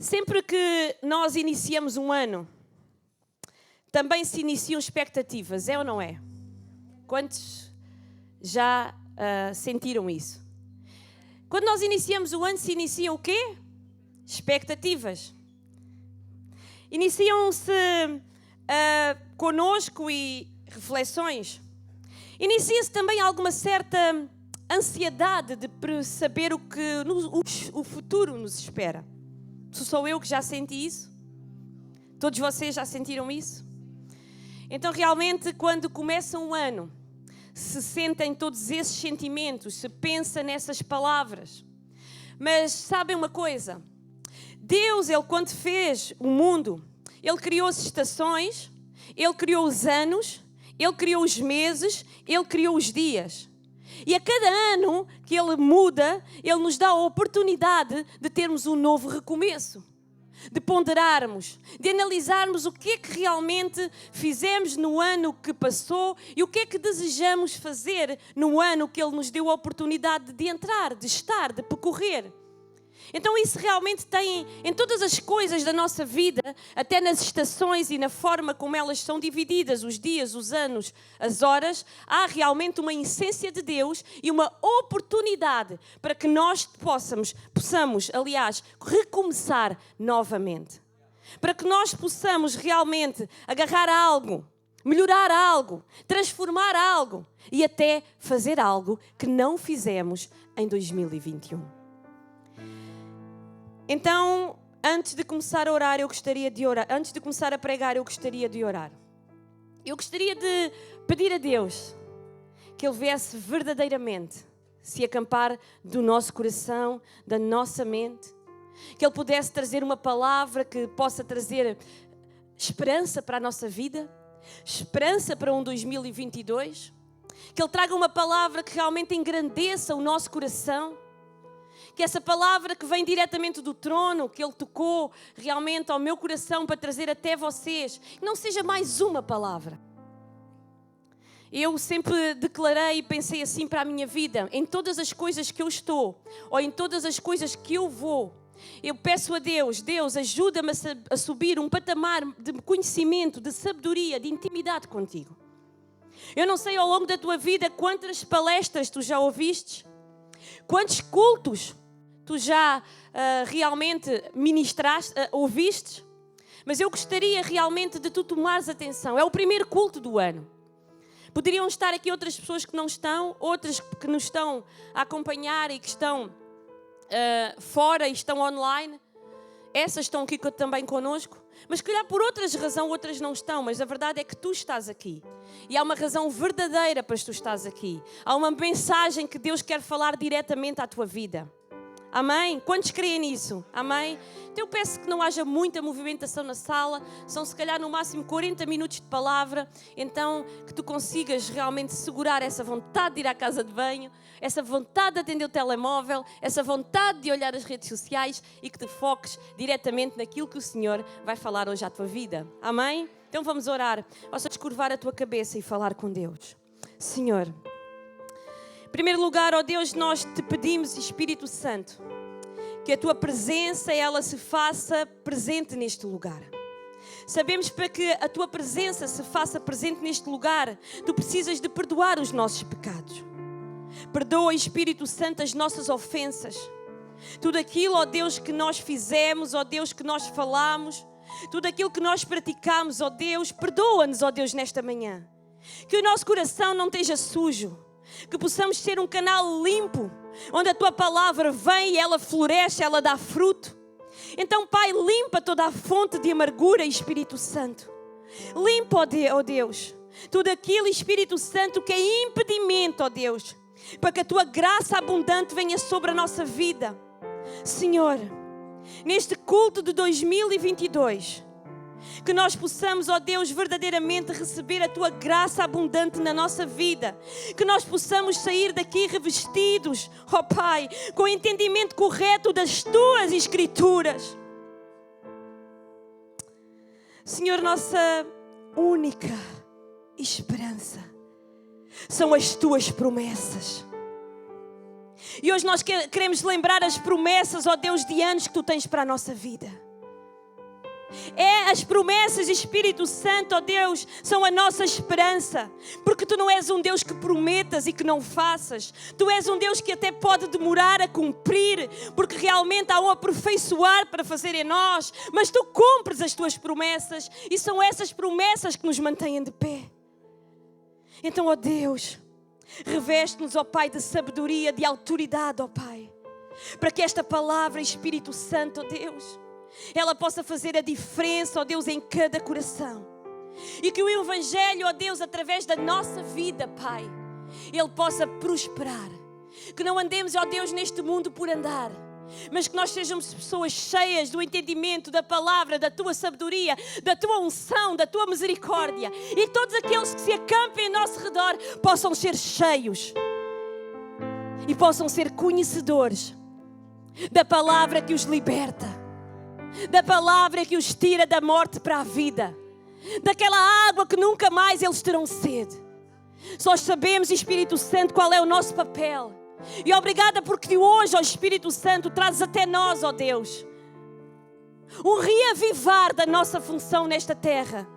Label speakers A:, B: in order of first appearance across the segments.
A: Sempre que nós iniciamos um ano, também se iniciam expectativas, é ou não é? Quantos já sentiram isso? Quando nós iniciamos o ano, se iniciam o quê? Expectativas. Iniciam-se connosco e reflexões. Inicia-se também alguma certa ansiedade de saber o que o futuro nos espera. Sou eu que já senti isso? Todos vocês já sentiram isso? Então, realmente, quando começa um ano, se sentem todos esses sentimentos, se pensa nessas palavras. Mas sabem uma coisa? Deus, Ele quando fez o mundo, Ele criou as estações, Ele criou os anos, Ele criou os meses, Ele criou os dias. E a cada ano que Ele muda, Ele nos dá a oportunidade de termos um novo recomeço. De ponderarmos, de analisarmos o que é que realmente fizemos no ano que passou e o que é que desejamos fazer no ano que Ele nos deu a oportunidade de entrar, de estar, de percorrer. Então isso realmente tem em todas as coisas da nossa vida, até nas estações e na forma como elas são divididas, os dias, os anos, as horas, há realmente uma essência de Deus e uma oportunidade para que nós possamos, aliás, recomeçar novamente. Para que nós possamos realmente agarrar algo, melhorar algo, transformar algo e até fazer algo que não fizemos em 2021. Então, antes de começar a orar, eu gostaria de orar. Antes de começar a pregar, eu gostaria de orar. Eu gostaria de pedir a Deus que Ele viesse verdadeiramente se acampar do nosso coração, da nossa mente. Que Ele pudesse trazer uma palavra que possa trazer esperança para a nossa vida, esperança para um 2022. Que Ele traga uma palavra que realmente engrandeça o nosso coração. Que essa palavra que vem diretamente do trono, que Ele tocou realmente ao meu coração para trazer até vocês, não seja mais uma palavra. Eu sempre declarei e pensei assim para a minha vida, em todas as coisas que eu estou, ou em todas as coisas que eu vou, eu peço a Deus, Deus, ajuda-me a subir um patamar de conhecimento, de sabedoria, de intimidade contigo. Eu não sei ao longo da tua vida quantas palestras tu já ouviste, quantos cultos tu já realmente ministraste, ouviste, mas eu gostaria realmente de tu tomares atenção. É o primeiro culto do ano. Poderiam estar aqui outras pessoas que não estão, outras que nos estão a acompanhar e que estão fora e estão online. Essas estão aqui também connosco. Mas se calhar por outras razões, outras não estão. Mas a verdade é que tu estás aqui. E há uma razão verdadeira para tu estás aqui. Há uma mensagem que Deus quer falar diretamente à tua vida. Amém? Quantos creem nisso? Amém? Então eu peço que não haja muita movimentação na sala. São se calhar no máximo 40 minutos de palavra. Então que tu consigas realmente segurar essa vontade de ir à casa de banho, essa vontade de atender o telemóvel, essa vontade de olhar as redes sociais e que te foques diretamente naquilo que o Senhor vai falar hoje à tua vida. Amém? Então vamos orar. Possas descurvar a tua cabeça e falar com Deus. Senhor, em primeiro lugar, ó Deus, nós te pedimos, Espírito Santo, que a tua presença, ela se faça presente neste lugar. Sabemos para que a tua presença se faça presente neste lugar, tu precisas de perdoar os nossos pecados. Perdoa, Espírito Santo, as nossas ofensas. Tudo aquilo, ó Deus, que nós fizemos, ó Deus, que nós falamos, tudo aquilo que nós praticamos, ó Deus, perdoa-nos, ó Deus, nesta manhã. Que o nosso coração não esteja sujo. Que possamos ser um canal limpo, onde a tua palavra vem e ela floresce, ela dá fruto. Então, Pai, limpa toda a fonte de amargura, Espírito Santo. Limpa, ó Deus, tudo aquilo, Espírito Santo, que é impedimento, ó Deus, para que a tua graça abundante venha sobre a nossa vida. Senhor, neste culto de 2022, que nós possamos, ó Deus, verdadeiramente receber a tua graça abundante na nossa vida. Que nós possamos sair daqui revestidos, ó Pai, com o entendimento correto das tuas escrituras. Senhor, nossa única esperança são as tuas promessas. E hoje nós queremos lembrar as promessas, ó Deus, de anos que tu tens para a nossa vida. As promessas, Espírito Santo, ó Deus, são a nossa esperança. Porque Tu não és um Deus que prometas e que não faças. Tu és um Deus que até pode demorar a cumprir, porque realmente há um aperfeiçoar para fazer em nós. Mas Tu cumpres as Tuas promessas e são essas promessas que nos mantêm de pé. Então, ó Deus, reveste-nos, ó Pai, de sabedoria, de autoridade, ó Pai, para que esta palavra, Espírito Santo, ó Deus, ela possa fazer a diferença, ó Deus, em cada coração. E que o Evangelho, ó Deus, através da nossa vida, Pai, ele possa prosperar. Que não andemos, ó Deus, neste mundo por andar, mas que nós sejamos pessoas cheias do entendimento da palavra, da Tua sabedoria, da Tua unção, da Tua misericórdia. E todos aqueles que se acampem em nosso redor possam ser cheios e possam ser conhecedores da palavra que os liberta, da palavra que os tira da morte para a vida, daquela água que nunca mais eles terão sede. Só sabemos, Espírito Santo, qual é o nosso papel. E obrigada porque hoje, ó Espírito Santo, trazes até nós, ó Deus, um reavivar da nossa função nesta terra,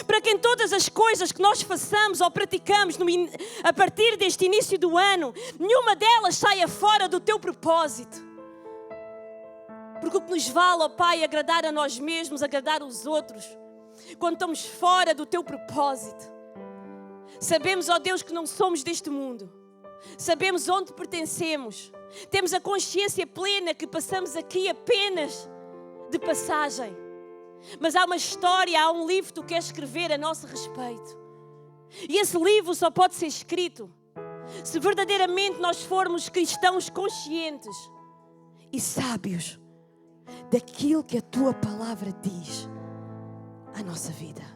A: para que em todas as coisas que nós façamos ou praticamos a partir deste início do ano, nenhuma delas saia fora do Teu propósito. Porque o que nos vale, ó Pai, é agradar a nós mesmos, agradar os outros, quando estamos fora do Teu propósito. Sabemos, ó Deus, que não somos deste mundo. Sabemos onde pertencemos. Temos a consciência plena que passamos aqui apenas de passagem. Mas há uma história, há um livro que Tu queres escrever a nosso respeito. E esse livro só pode ser escrito se verdadeiramente nós formos cristãos conscientes e sábios daquilo que a Tua palavra diz à nossa vida.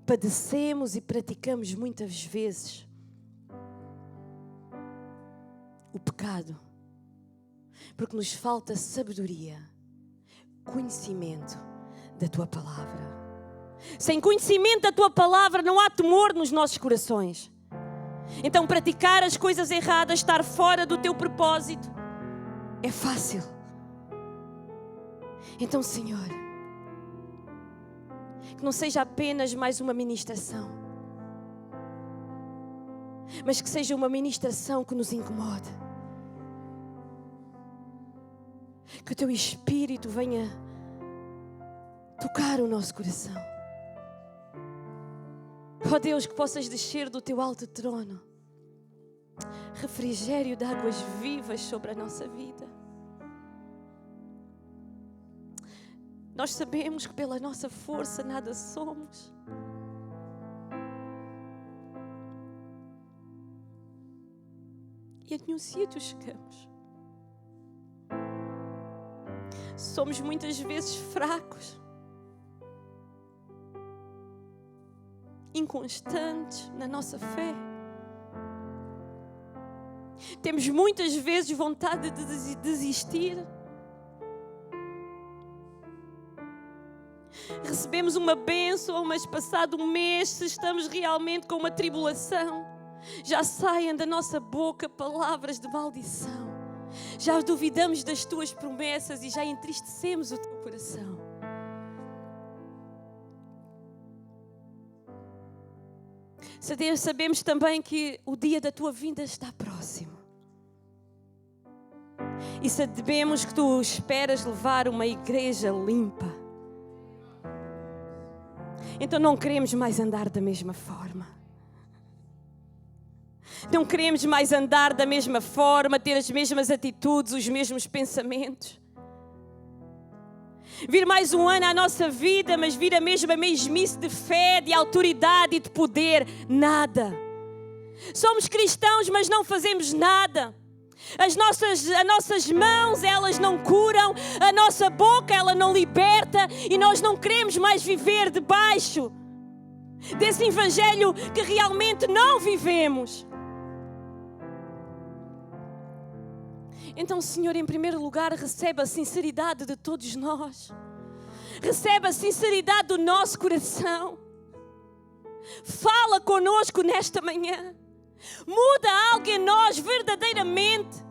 A: Padecemos e praticamos muitas vezes o pecado porque nos falta sabedoria, conhecimento da Tua palavra. Sem conhecimento da Tua palavra não há temor nos nossos corações. Então praticar as coisas erradas, estar fora do Teu propósito, é fácil. Então, Senhor, que não seja apenas mais uma ministração, mas que seja uma ministração que nos incomode. Que o Teu Espírito venha tocar o nosso coração. Ó Deus, que possas descer do Teu alto trono refrigério de águas vivas sobre a nossa vida. Nós sabemos que pela nossa força nada somos. E a nenhum sítio chegamos. Somos muitas vezes fracos, inconstantes na nossa fé. Temos muitas vezes vontade de desistir. Recebemos uma bênção, mas passado um mês, se estamos realmente com uma tribulação, já saem da nossa boca palavras de maldição. Já duvidamos das Tuas promessas e já entristecemos o Teu coração. Sabemos também que o dia da Tua vinda está próximo. E sabemos que Tu esperas levar uma igreja limpa. Então não queremos mais andar da mesma forma. Não queremos mais andar da mesma forma, ter as mesmas atitudes, os mesmos pensamentos. Vir mais um ano à nossa vida, mas vir a mesma mesmice de fé, de autoridade e de poder. Nada. Somos cristãos, mas não fazemos nada. As nossas mãos, elas não curam. A nossa boca, ela não liberta. E nós não queremos mais viver debaixo desse evangelho que realmente não vivemos. Então, Senhor, em primeiro lugar, recebe a sinceridade de todos nós. Recebe a sinceridade do nosso coração. Fala conosco nesta manhã. Muda algo em nós verdadeiramente.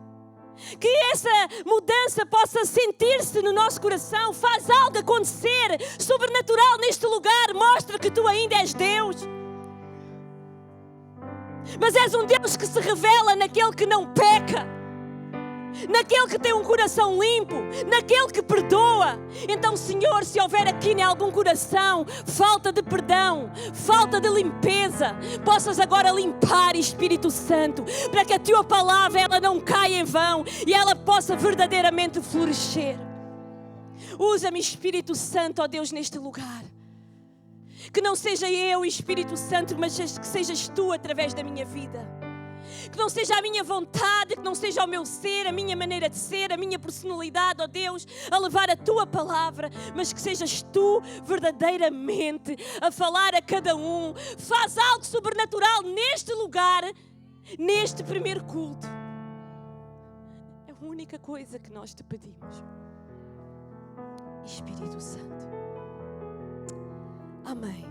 A: Que essa mudança possa sentir-se no nosso coração. Faz algo acontecer sobrenatural neste lugar. Mostra que tu ainda és Deus. Mas és um Deus que se revela naquele que não peca, naquele que tem um coração limpo, naquele que perdoa. Então, Senhor, se houver aqui em algum coração falta de perdão, falta de limpeza, possas agora limpar, Espírito Santo, para que a Tua palavra ela não caia em vão e ela possa verdadeiramente florescer. Usa-me, Espírito Santo, ó Deus, neste lugar. Que não seja eu, Espírito Santo, mas que sejas Tu através da minha vida. Que não seja a minha vontade, que não seja o meu ser, a minha maneira de ser, a minha personalidade, ó Deus, a levar a Tua palavra, mas que sejas Tu verdadeiramente a falar a cada um. Faz algo sobrenatural neste lugar, neste primeiro culto. É a única coisa que nós Te pedimos. Espírito Santo. Amém.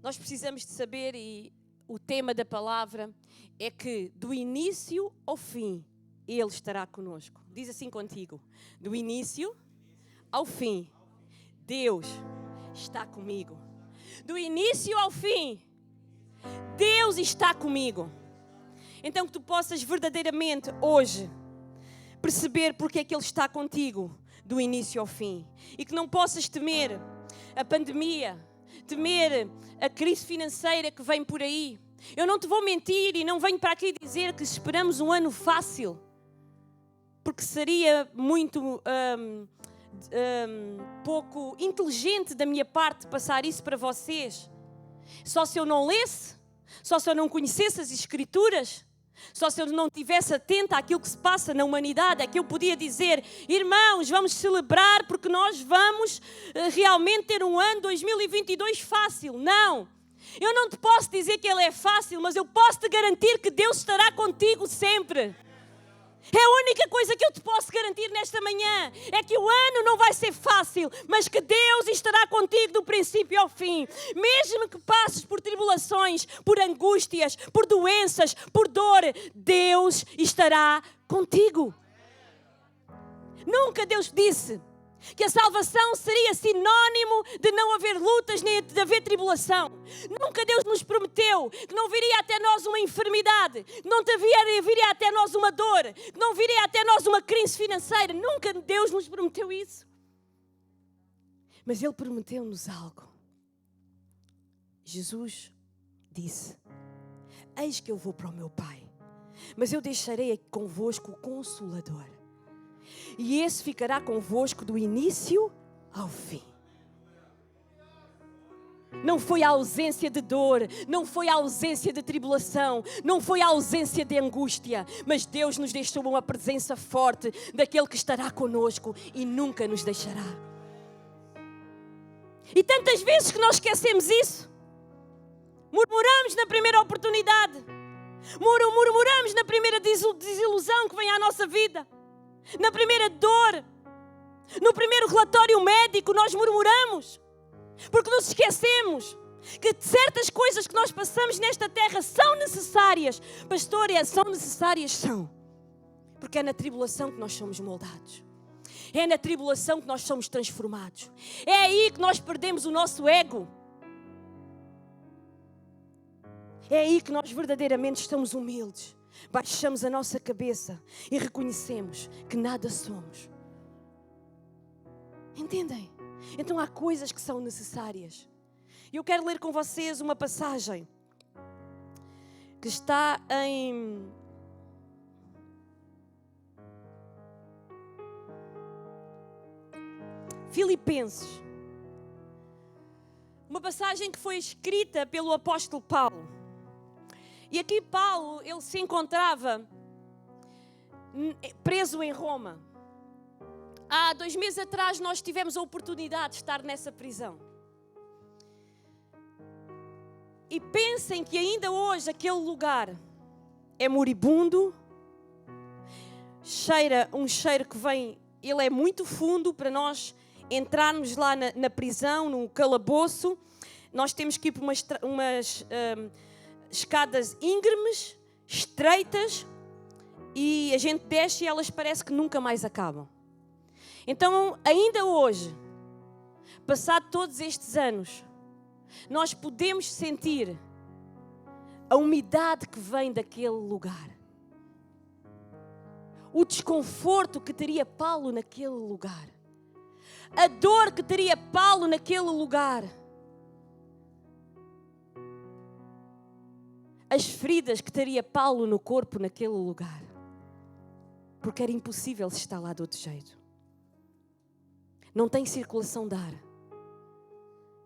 A: Nós precisamos de saber, e o tema da palavra é que do início ao fim Ele estará conosco. Diz assim contigo: do início ao fim Deus está comigo. Do início ao fim Deus está comigo. Então que tu possas verdadeiramente hoje perceber porque é que Ele está contigo do início ao fim. E que não possas temer a pandemia, temer a crise financeira que vem por aí. Eu não te vou mentir e não venho para aqui dizer que esperamos um ano fácil, porque seria muito pouco inteligente da minha parte passar isso para vocês. Só se eu não lesse, só se eu não conhecesse as Escrituras, só se eu não estivesse atenta àquilo que se passa na humanidade, é que eu podia dizer: irmãos, vamos celebrar porque nós vamos realmente ter um ano 2022 fácil. Não, eu não te posso dizer que ele é fácil, mas eu posso te garantir que Deus estará contigo sempre. É a única coisa que eu te posso garantir nesta manhã, é que o ano não vai ser fácil, mas que Deus estará contigo do princípio ao fim. Mesmo que passes por tribulações, por angústias, por doenças, por dor, Deus estará contigo. Nunca Deus disse que a salvação seria sinónimo de não haver lutas nem de haver tribulação. Nunca Deus nos prometeu que não viria até nós uma enfermidade, que não viria até nós uma dor, que não viria até nós uma crise financeira. Nunca Deus nos prometeu isso. Mas Ele prometeu-nos algo. Jesus disse: eis que eu vou para o meu Pai, mas eu deixarei convosco o Consolador. E esse ficará convosco do início ao fim. Não foi a ausência de dor, não foi a ausência de tribulação, não foi a ausência de angústia, mas Deus nos deixou uma presença forte daquele que estará conosco e nunca nos deixará. E tantas vezes que nós esquecemos isso, murmuramos na primeira oportunidade, murmuramos na primeira desilusão que vem à nossa vida, na primeira dor, no primeiro relatório médico nós murmuramos, porque nos esquecemos que certas coisas que nós passamos nesta terra são necessárias. Pastor, são necessárias? São. Porque é na tribulação que nós somos moldados. É na tribulação que nós somos transformados. É aí que nós perdemos o nosso ego. É aí que nós verdadeiramente estamos humildes. Baixamos a nossa cabeça e reconhecemos que nada somos. Entendem? Então há coisas que são necessárias. E eu quero ler com vocês uma passagem que está em Filipenses. Uma passagem que foi escrita pelo apóstolo Paulo. E aqui Paulo, ele se encontrava preso em Roma. Há 2 meses atrás nós tivemos a oportunidade de estar nessa prisão. E pensem que ainda hoje aquele lugar é moribundo, cheira um cheiro que vem, ele é muito fundo para nós entrarmos lá na prisão, no calabouço. nós temos que ir por umas escadas íngremes, estreitas, e a gente desce e elas parece que nunca mais acabam. Então, ainda hoje, passado todos estes anos, nós podemos sentir a umidade que vem daquele lugar. O desconforto que teria Paulo naquele lugar. A dor que teria Paulo naquele lugar. As feridas que teria Paulo no corpo naquele lugar. Porque era impossível se estar lá de outro jeito. Não tem circulação de ar.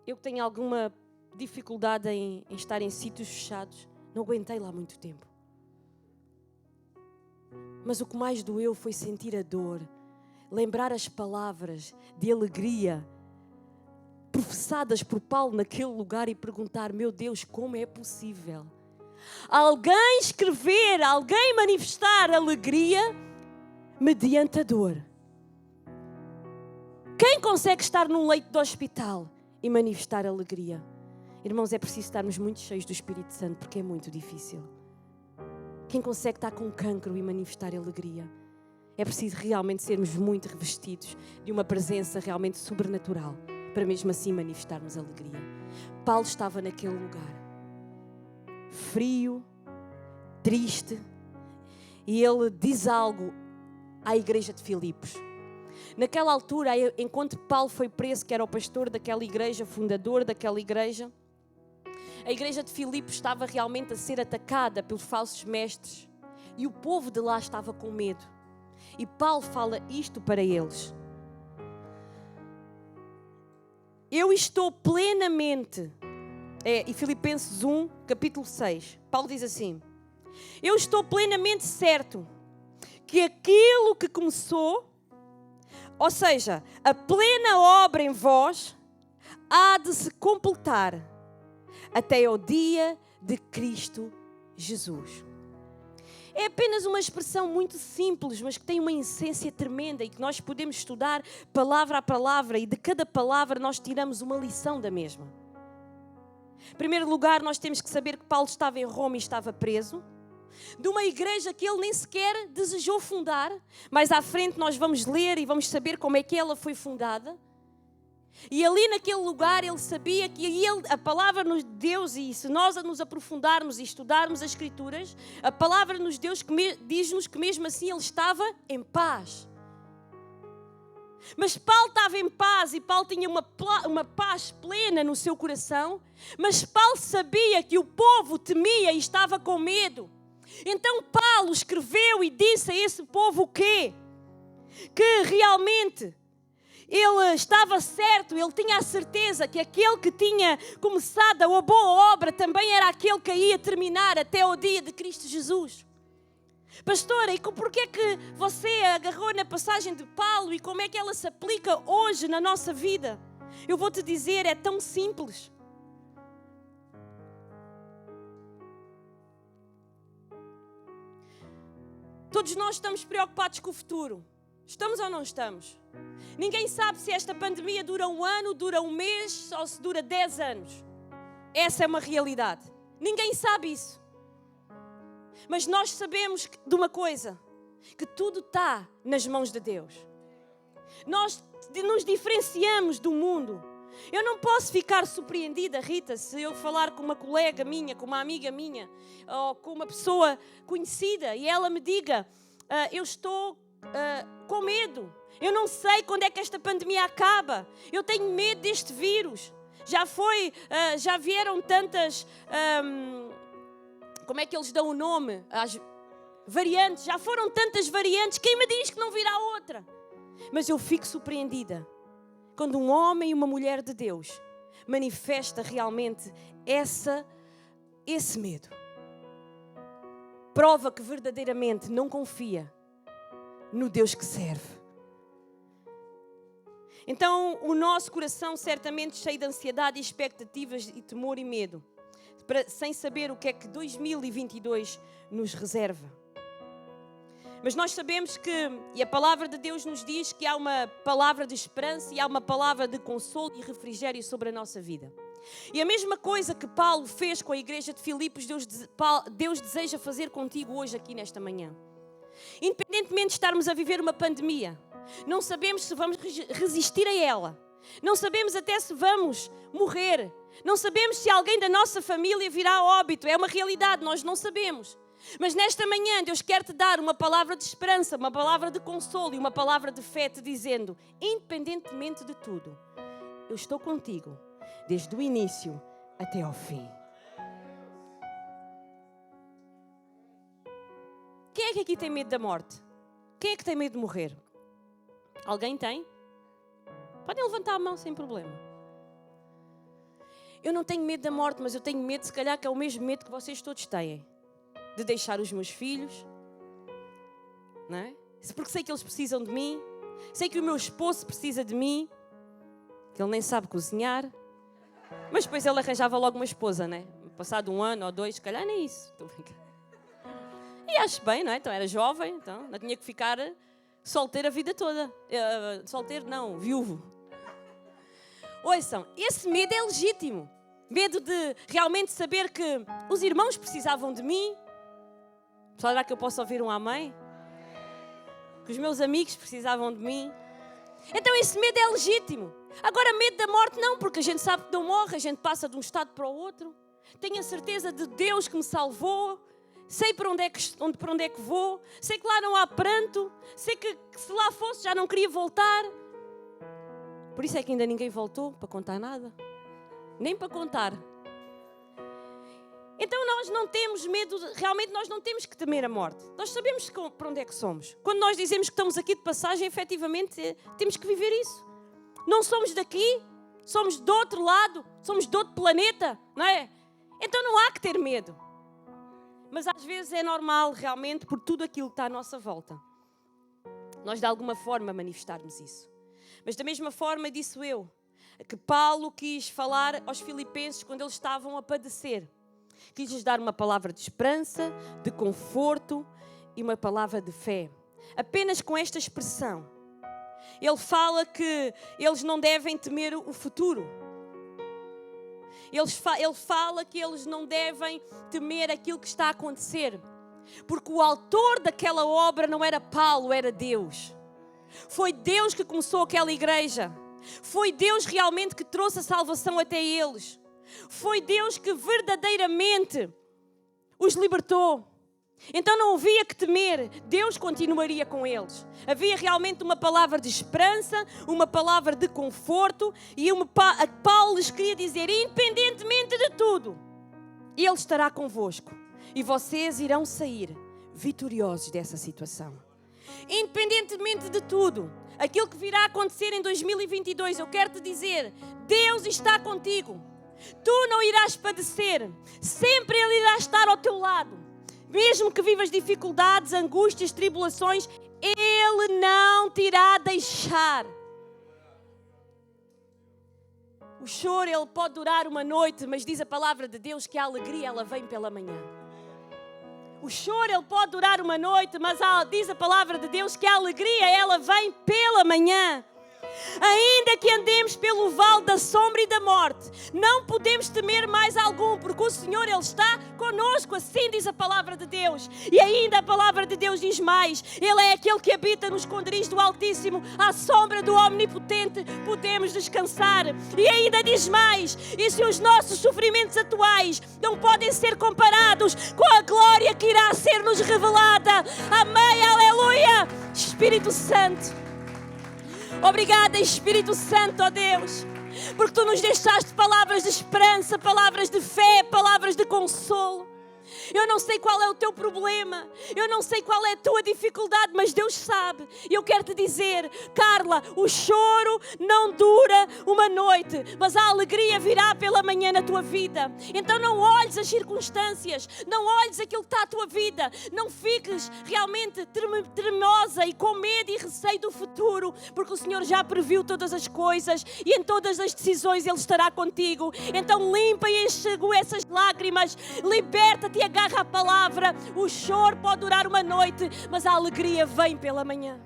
A: Eu que tenho alguma dificuldade em estar em sítios fechados, não aguentei lá muito tempo. Mas o que mais doeu foi sentir a dor, lembrar as palavras de alegria professadas por Paulo naquele lugar e perguntar: meu Deus, como é possível alguém escrever, alguém manifestar alegria mediante a dor? Quem consegue estar num leito de hospital e manifestar alegria? Irmãos, é preciso estarmos muito cheios do Espírito Santo, porque é muito difícil. Quem consegue estar com cancro e manifestar alegria? É preciso realmente sermos muito revestidos de uma presença realmente sobrenatural, para mesmo assim manifestarmos alegria. Paulo estava naquele lugar, frio, triste, e ele diz algo à igreja de Filipos. Naquela altura, enquanto Paulo foi preso, que era o pastor daquela igreja, fundador daquela igreja, a igreja de Filipos estava realmente a ser atacada pelos falsos mestres e o povo de lá estava com medo. E Paulo fala isto para eles: eu estou plenamente, e Filipenses 1, capítulo 6, Paulo diz assim: eu estou plenamente certo que aquilo que começou, ou seja, a plena obra em vós, há de se completar até ao dia de Cristo Jesus. É apenas uma expressão muito simples, mas que tem uma essência tremenda e que nós podemos estudar palavra a palavra, e de cada palavra nós tiramos uma lição da mesma. Em primeiro lugar, nós temos que saber que Paulo estava em Roma e estava preso, de uma igreja que ele nem sequer desejou fundar. Mais à frente nós vamos ler e vamos saber como é que ela foi fundada. E ali naquele lugar ele sabia que a palavra de Deus, e se nós nos aprofundarmos e estudarmos as Escrituras, a palavra de Deus diz-nos que mesmo assim ele estava em paz. Mas Paulo estava em paz e Paulo tinha uma paz plena no seu coração, mas Paulo sabia que o povo temia e estava com medo. Então Paulo escreveu e disse a esse povo o quê? Que realmente ele estava certo, ele tinha a certeza que aquele que tinha começado a boa obra também era aquele que ia terminar até o dia de Cristo Jesus. Pastora, e porquê que você agarrou na passagem de Paulo e como é que ela se aplica hoje na nossa vida? Eu vou te dizer, é tão simples. Todos nós estamos preocupados com o futuro. Estamos ou não estamos? Ninguém sabe se esta pandemia dura 1 ano, dura 1 mês ou se dura 10 anos. Essa é uma realidade. Ninguém sabe isso. Mas nós sabemos de uma coisa, que tudo está nas mãos de Deus. Nós nos diferenciamos do mundo. Eu não posso ficar surpreendida, Rita, se eu falar com uma colega minha, com uma amiga minha, ou com uma pessoa conhecida e ela me diga, eu estou com medo. Eu não sei quando é que esta pandemia acaba. Eu tenho medo deste vírus. Já vieram tantas... como é que eles dão o nome? As variantes. Já foram tantas variantes. Quem me diz que não virá outra? Mas eu fico surpreendida quando um homem e uma mulher de Deus manifesta realmente esse medo. Prova que verdadeiramente não confia no Deus que serve. Então, o nosso coração certamente cheio de ansiedade, expectativas e temor e medo, sem saber o que é que 2022 nos reserva. Mas nós sabemos que, e a palavra de Deus nos diz que há uma palavra de esperança e há uma palavra de consolo e refrigério sobre a nossa vida. E a mesma coisa que Paulo fez com a igreja de Filipos, Deus deseja fazer contigo hoje aqui nesta manhã. Independentemente de estarmos a viver uma pandemia, não sabemos se vamos resistir a ela. Não sabemos até se vamos morrer. Não sabemos se alguém da nossa família virá a óbito. É uma realidade, nós não sabemos. Mas nesta manhã Deus quer te dar uma palavra de esperança, uma palavra de consolo e uma palavra de fé, te dizendo, independentemente de tudo, eu estou contigo, desde o início até ao fim. Quem é que aqui tem medo da morte? Quem é que tem medo de morrer? Alguém tem? Podem levantar a mão sem problema. Eu não tenho medo da morte, mas eu tenho medo, se calhar, que é o mesmo medo que vocês todos têm. De deixar os meus filhos. Não é? Porque sei que eles precisam de mim. Sei que o meu esposo precisa de mim. Que ele nem sabe cozinhar. Mas depois ele arranjava logo uma esposa, não é? Passado 1 ano ou 2, se calhar nem isso. Estou a brincar. E acho bem, não é? Então era jovem, então não tinha que ficar solteiro a vida toda. Solteiro não, viúvo. Ouçam, esse medo é legítimo. Medo de realmente saber que os irmãos precisavam de mim. Será que eu posso ouvir um amém? Que os meus amigos precisavam de mim. Então esse medo é legítimo. Agora medo da morte não, porque a gente sabe que não morre, a gente passa de um estado para o outro. Tenho a certeza de Deus que me salvou. Sei para onde é que vou. Sei que lá não há pranto. Sei que se lá fosse já não queria voltar. Por isso é que ainda ninguém voltou para contar nada. Nem para contar. Então nós não temos medo, realmente nós não temos que temer a morte. Nós sabemos para onde é que somos. Quando nós dizemos que estamos aqui de passagem, efetivamente temos que viver isso. Não somos daqui, somos do outro lado, somos de outro planeta, não é? Então não há que ter medo. Mas às vezes é normal realmente por tudo aquilo que está à nossa volta. Nós de alguma forma manifestarmos isso. Mas da mesma forma, disse eu, que Paulo quis falar aos filipenses quando eles estavam a padecer. Quis-lhes dar uma palavra de esperança, de conforto e uma palavra de fé. Apenas com esta expressão. Ele fala que eles não devem temer o futuro. Ele fala que eles não devem temer aquilo que está a acontecer. Porque o autor daquela obra não era Paulo, era Deus. Foi Deus que começou aquela igreja. Foi Deus realmente que trouxe a salvação até eles. Foi Deus que verdadeiramente os libertou. Então não havia que temer, Deus continuaria com eles. Havia realmente uma palavra de esperança, uma palavra de conforto e Paulo lhes queria dizer, independentemente de tudo, Ele estará convosco e vocês irão sair vitoriosos dessa situação. Independentemente de tudo, aquilo que virá a acontecer em 2022, eu quero te dizer, Deus está contigo. Tu não irás padecer, sempre Ele irá estar ao teu lado. Mesmo que vivas dificuldades, angústias, tribulações, Ele não te irá deixar. O choro, ele pode durar uma noite, mas diz a palavra de Deus que a alegria, ela vem pela manhã. O choro, ele pode durar uma noite, mas diz a palavra de Deus que a alegria, ela vem pela manhã. Ainda que andemos pelo vale da sombra e da morte, não podemos temer mais algum, porque o Senhor, Ele está conosco, assim diz a palavra de Deus. E ainda a palavra de Deus diz mais, Ele é aquele que habita nos esconderijos do Altíssimo, à sombra do Omnipotente podemos descansar. E ainda diz mais, e se os nossos sofrimentos atuais não podem ser comparados com a glória que irá ser-nos revelada. Amém, aleluia. Espírito Santo, obrigada, Espírito Santo, ó Deus, porque Tu nos deixaste palavras de esperança, palavras de fé, palavras de consolo. Eu não sei qual é o teu problema, eu não sei qual é a tua dificuldade, mas Deus sabe. E eu quero te dizer, Carla, o choro não dura uma noite, mas a alegria virá pela manhã na tua vida. Então não olhes as circunstâncias, não olhes aquilo que está à tua vida, não fiques realmente tremosa e com medo e receio do futuro, porque o Senhor já previu todas as coisas e em todas as decisões Ele estará contigo. Então limpa e enxuga essas lágrimas, liberta-te e agarra a palavra. O choro pode durar uma noite, mas a alegria vem pela manhã.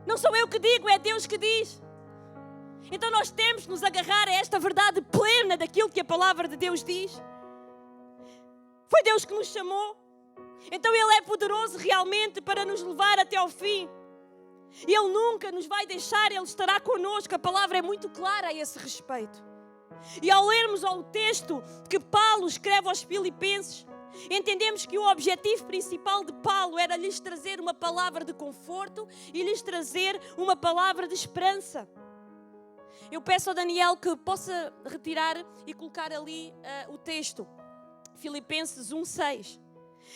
A: Não sou eu que digo, é Deus que diz. Então nós temos que nos agarrar a esta verdade plena daquilo que a palavra de Deus diz. Foi Deus que nos chamou. Então Ele é poderoso realmente para nos levar até ao fim. E Ele nunca nos vai deixar, Ele estará connosco. A palavra é muito clara a esse respeito. E ao lermos o texto que Paulo escreve aos Filipenses, entendemos que o objetivo principal de Paulo era lhes trazer uma palavra de conforto e lhes trazer uma palavra de esperança. Eu peço ao Daniel que possa retirar e colocar ali o texto. Filipenses 1:6.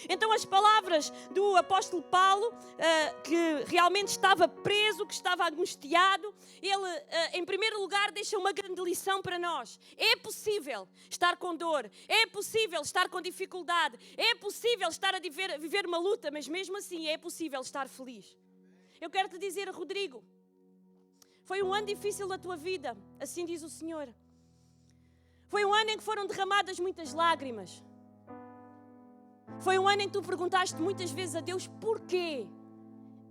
A: Então as palavras do apóstolo Paulo, que realmente estava preso, que estava angustiado, ele em primeiro lugar deixa uma grande lição para nós. É possível estar com dor, é possível estar com dificuldade, é possível estar a viver uma luta, mas mesmo assim é possível estar feliz. Eu quero te dizer, Rodrigo, foi um ano difícil da tua vida, assim diz o Senhor. Foi um ano em que foram derramadas muitas lágrimas. Foi um ano em que tu perguntaste muitas vezes a Deus porquê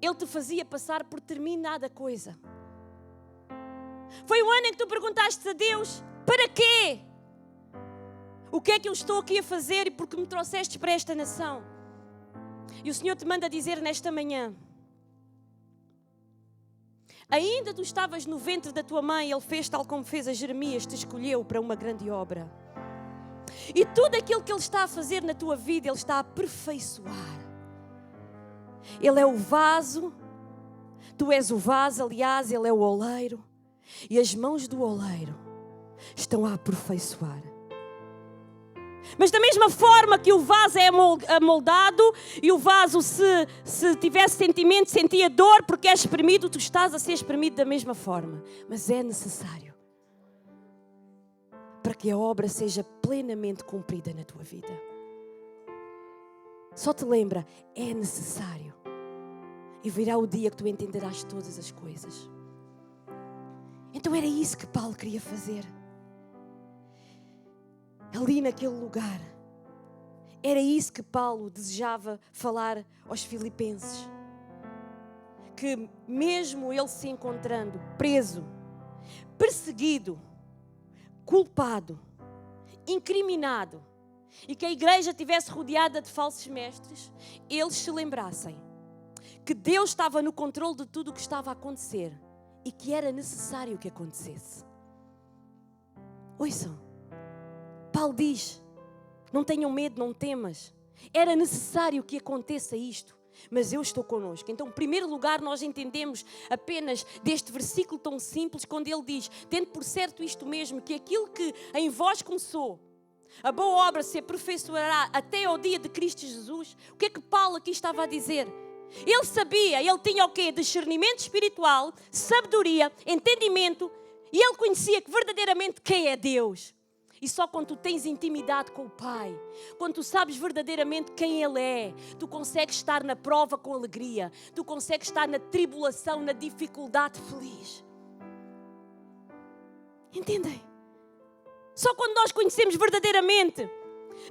A: Ele te fazia passar por determinada coisa. Foi um ano em que tu perguntaste a Deus para quê? O que é que eu estou aqui a fazer e porque me trouxeste para esta nação? E o Senhor te manda dizer nesta manhã: ainda tu estavas no ventre da tua mãe, Ele fez tal como fez a Jeremias, te escolheu para uma grande obra. E tudo aquilo que Ele está a fazer na tua vida, Ele está a aperfeiçoar. Ele é o vaso, tu és o vaso, aliás, Ele é o oleiro. E as mãos do oleiro estão a aperfeiçoar. Mas da mesma forma que o vaso é amoldado e o vaso se tivesse sentimento, sentia dor porque é espremido, tu estás a ser espremido da mesma forma. Mas é necessário para que a obra seja plenamente cumprida na tua vida. Só te lembra, é necessário. E virá o dia que tu entenderás todas as coisas. Então era isso que Paulo queria fazer. Ali naquele lugar. Era isso que Paulo desejava falar aos Filipenses. Que mesmo ele se encontrando preso, perseguido, culpado, incriminado, e que a igreja estivesse rodeada de falsos mestres, eles se lembrassem que Deus estava no controle de tudo o que estava a acontecer e que era necessário que acontecesse. Ouçam, Paulo diz: não tenham medo, não temas. Era necessário que aconteça isto, mas eu estou connosco. Então, em primeiro lugar, nós entendemos apenas deste versículo tão simples, quando ele diz: tendo por certo isto mesmo, que aquilo que em vós começou, a boa obra se aperfeiçoará até ao dia de Cristo Jesus. O que é que Paulo aqui estava a dizer? Ele sabia, ele tinha o quê? Discernimento espiritual, sabedoria, entendimento, e ele conhecia que verdadeiramente quem é Deus. E só quando tu tens intimidade com o Pai, quando tu sabes verdadeiramente quem Ele é, tu consegues estar na prova com alegria, tu consegues estar na tribulação, na dificuldade feliz. Entendem? Só quando nós conhecemos verdadeiramente,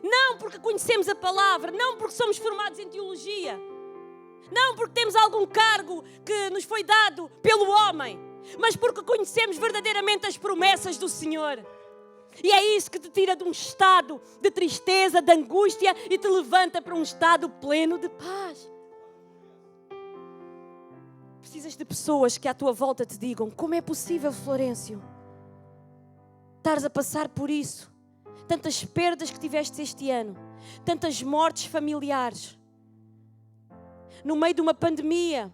A: não porque conhecemos a palavra, não porque somos formados em teologia, não porque temos algum cargo que nos foi dado pelo homem, mas porque conhecemos verdadeiramente as promessas do Senhor. E é isso que te tira de um estado de tristeza, de angústia e te levanta para um estado pleno de paz. Precisas de pessoas que à tua volta te digam: como é possível, Florencio, estares a passar por isso? Tantas perdas que tiveste este ano, tantas mortes familiares. No meio de uma pandemia,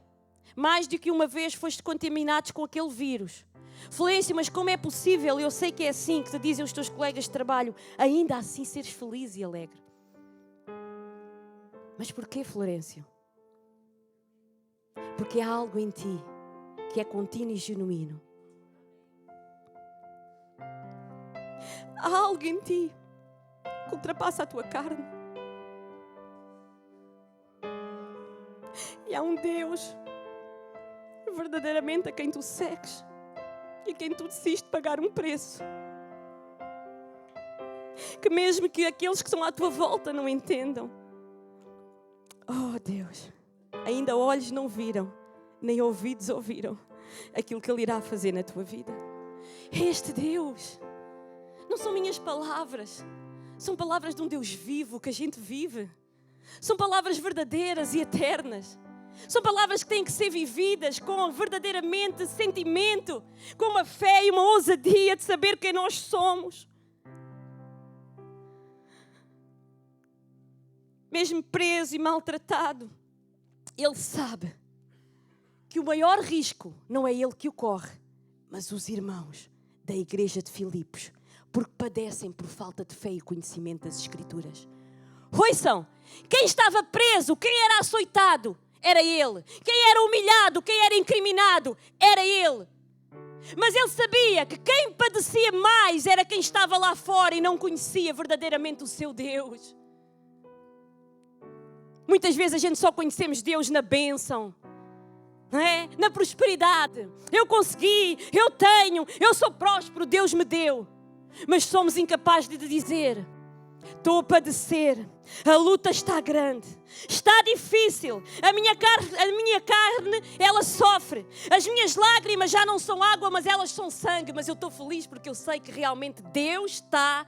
A: mais do que uma vez foste contaminados com aquele vírus. Florencio, mas como é possível? Eu sei que é assim que te dizem os teus colegas de trabalho, ainda assim seres feliz e alegre. Mas porquê, Florencio? Porque há algo em ti que é contínuo e genuíno. Há algo em ti que ultrapassa a tua carne. E há um Deus verdadeiramente a quem tu segues e a quem tu decidiste pagar um preço. Que mesmo que aqueles que estão à tua volta não entendam, oh Deus, ainda olhos não viram, nem ouvidos ouviram aquilo que Ele irá fazer na tua vida. É este Deus. Não são minhas palavras. São palavras de um Deus vivo que a gente vive. São palavras verdadeiras e eternas. São palavras que têm que ser vividas com verdadeiramente sentimento, com uma fé e uma ousadia de saber quem nós somos. Mesmo preso e maltratado, ele sabe que o maior risco não é ele que o corre, mas os irmãos da igreja de Filipos, porque padecem por falta de fé e conhecimento das Escrituras. Ouçam, quem estava preso, quem era açoitado, era ele. Quem era humilhado, quem era incriminado, era ele. Mas ele sabia que quem padecia mais era quem estava lá fora e não conhecia verdadeiramente o seu Deus. Muitas vezes a gente só conhecemos Deus na bênção, não é? Na prosperidade. Eu consegui, eu tenho, eu sou próspero, Deus me deu. Mas somos incapazes de dizer: estou a padecer, a luta está grande, está difícil, a minha carne, ela sofre, as minhas lágrimas já não são água, mas elas são sangue, mas eu estou feliz porque eu sei que realmente Deus está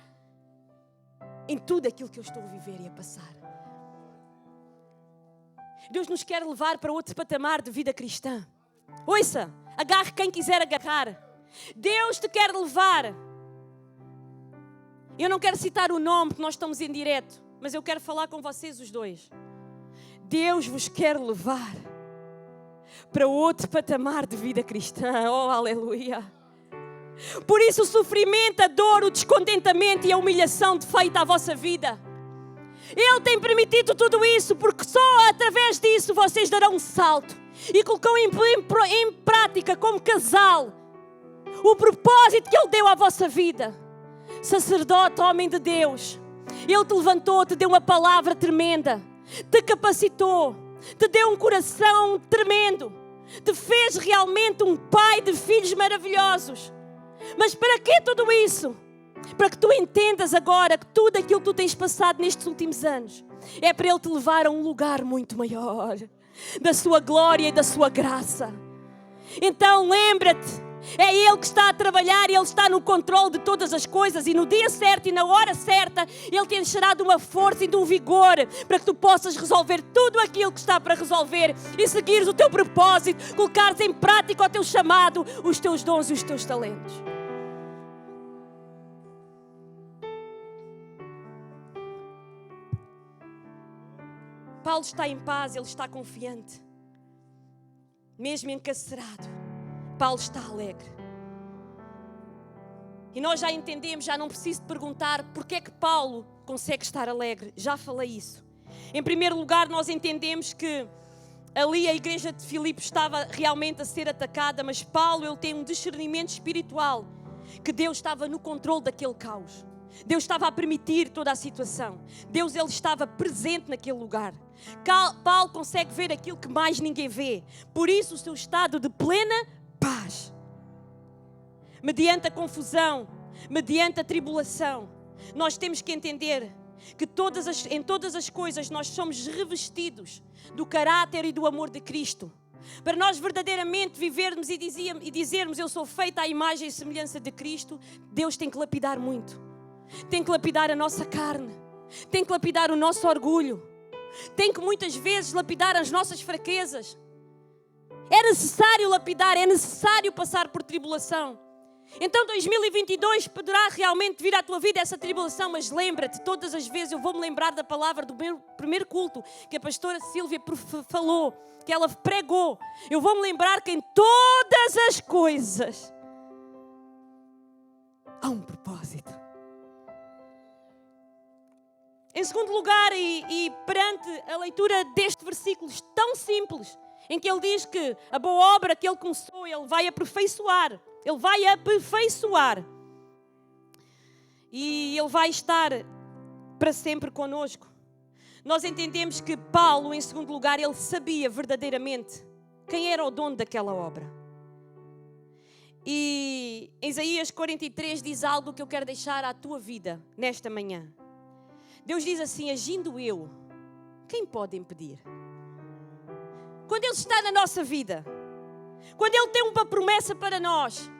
A: em tudo aquilo que eu estou a viver e a passar. Deus nos quer levar para outro patamar de vida cristã. Ouça, agarre quem quiser agarrar. Deus te quer levar. Eu não quero citar o nome porque nós estamos em direto, mas eu quero falar com vocês os dois. Deus vos quer levar para outro patamar de vida cristã. Oh, aleluia! Por isso o sofrimento, a dor, o descontentamento e a humilhação feita à vossa vida. Ele tem permitido tudo isso porque só através disso vocês darão um salto e colocam em prática como casal o propósito que Ele deu à vossa vida. Sacerdote, homem de Deus, Ele te levantou, te deu uma palavra tremenda, te capacitou, te deu um coração tremendo, te fez realmente um pai de filhos maravilhosos. Mas para que tudo isso? Para que tu entendas agora que tudo aquilo que tu tens passado nestes últimos anos é para Ele te levar a um lugar muito maior, da sua glória e da sua graça. Então lembra-te, é Ele que está a trabalhar e Ele está no controle de todas as coisas, e no dia certo e na hora certa Ele te encherá de uma força e de um vigor para que tu possas resolver tudo aquilo que está para resolver e seguires o teu propósito, colocares em prática o teu chamado, os teus dons e os teus talentos. Paulo está em paz, ele está confiante. Mesmo encarcerado, Paulo está alegre. E nós já entendemos, já não preciso de perguntar porque é que Paulo consegue estar alegre. Já falei isso. Em primeiro lugar, nós entendemos que ali a igreja de Filipos estava realmente a ser atacada, mas Paulo, ele tem um discernimento espiritual que Deus estava no controle daquele caos. Deus estava a permitir toda a situação. Deus, ele estava presente naquele lugar. Paulo consegue ver aquilo que mais ninguém vê. Por isso o seu estado de plena paz. Mediante a confusão, mediante a tribulação, nós temos que entender que em todas as coisas nós somos revestidos do caráter e do amor de Cristo. Para nós verdadeiramente vivermos e dizermos eu sou feita à imagem e semelhança de Cristo, Deus tem que lapidar muito. Tem que lapidar a nossa carne, tem que lapidar o nosso orgulho, tem que muitas vezes lapidar as nossas fraquezas. É necessário lapidar, é necessário passar por tribulação. Então 2022 poderá realmente vir à tua vida essa tribulação, mas lembra-te, todas as vezes eu vou-me lembrar da palavra do meu primeiro culto que a pastora Sílvia falou, que ela pregou. Eu vou-me lembrar que em todas as coisas há um propósito. Em segundo lugar, e perante a leitura deste versículo tão simples, em que ele diz que a boa obra que ele começou, ele vai aperfeiçoar. Ele vai aperfeiçoar. E ele vai estar para sempre conosco. Nós entendemos que Paulo, em segundo lugar, ele sabia verdadeiramente quem era o dono daquela obra. E em Isaías 43 diz algo que eu quero deixar à tua vida nesta manhã. Deus diz assim: agindo eu, quem pode impedir? Quando Ele está na nossa vida, quando Ele tem uma promessa para nós,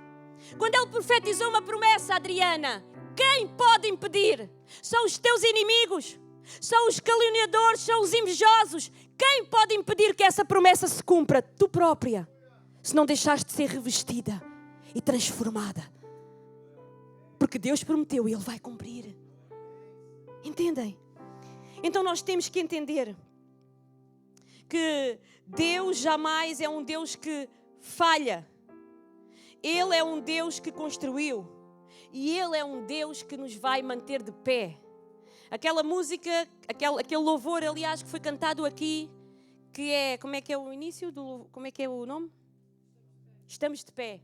A: Quando Ele profetizou uma promessa, Adriana, quem pode impedir? São os teus inimigos, são os caluniadores, são os invejosos. Quem pode impedir que essa promessa se cumpra? Tu própria, se não deixares de ser revestida e transformada. Porque Deus prometeu e Ele vai cumprir. Entendem? Então nós temos que entender que Deus jamais é um Deus que falha. Ele é um Deus que construiu. E Ele é um Deus que nos vai manter de pé. Aquela música, aquele louvor, aliás, que foi cantado aqui, que é, como é que é o início? Como é que é o nome? Estamos de pé.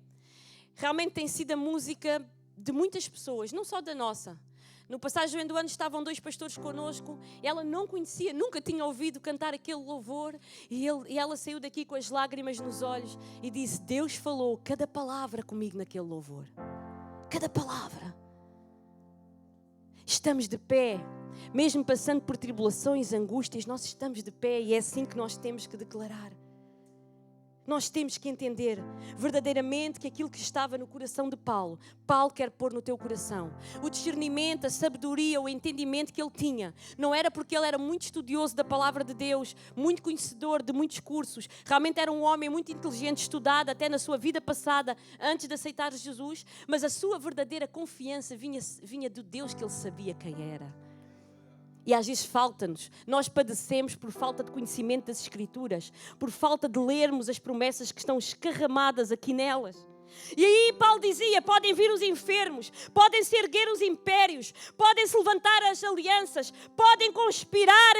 A: Realmente tem sido a música de muitas pessoas, não só da nossa. No Passagem do Ano estavam 2 pastores connosco. Ela não conhecia, nunca tinha ouvido cantar aquele louvor. E ela saiu daqui com as lágrimas nos olhos e disse: Deus falou cada palavra comigo naquele louvor. Cada palavra. Estamos de pé. Mesmo passando por tribulações, angústias, nós estamos de pé e é assim que nós temos que declarar. Nós temos que entender verdadeiramente que aquilo que estava no coração de Paulo, Paulo quer pôr no teu coração. O discernimento, a sabedoria, o entendimento que ele tinha, não era porque ele era muito estudioso da palavra de Deus, muito conhecedor de muitos cursos, realmente era um homem muito inteligente, estudado até na sua vida passada, antes de aceitar Jesus, mas a sua verdadeira confiança vinha do Deus que ele sabia quem era. E às vezes falta-nos. Nós padecemos por falta de conhecimento das Escrituras, por falta de lermos as promessas que estão escarramadas aqui nelas. E aí Paulo dizia, podem vir os enfermos, podem se erguer os impérios, podem se levantar as alianças, podem conspirar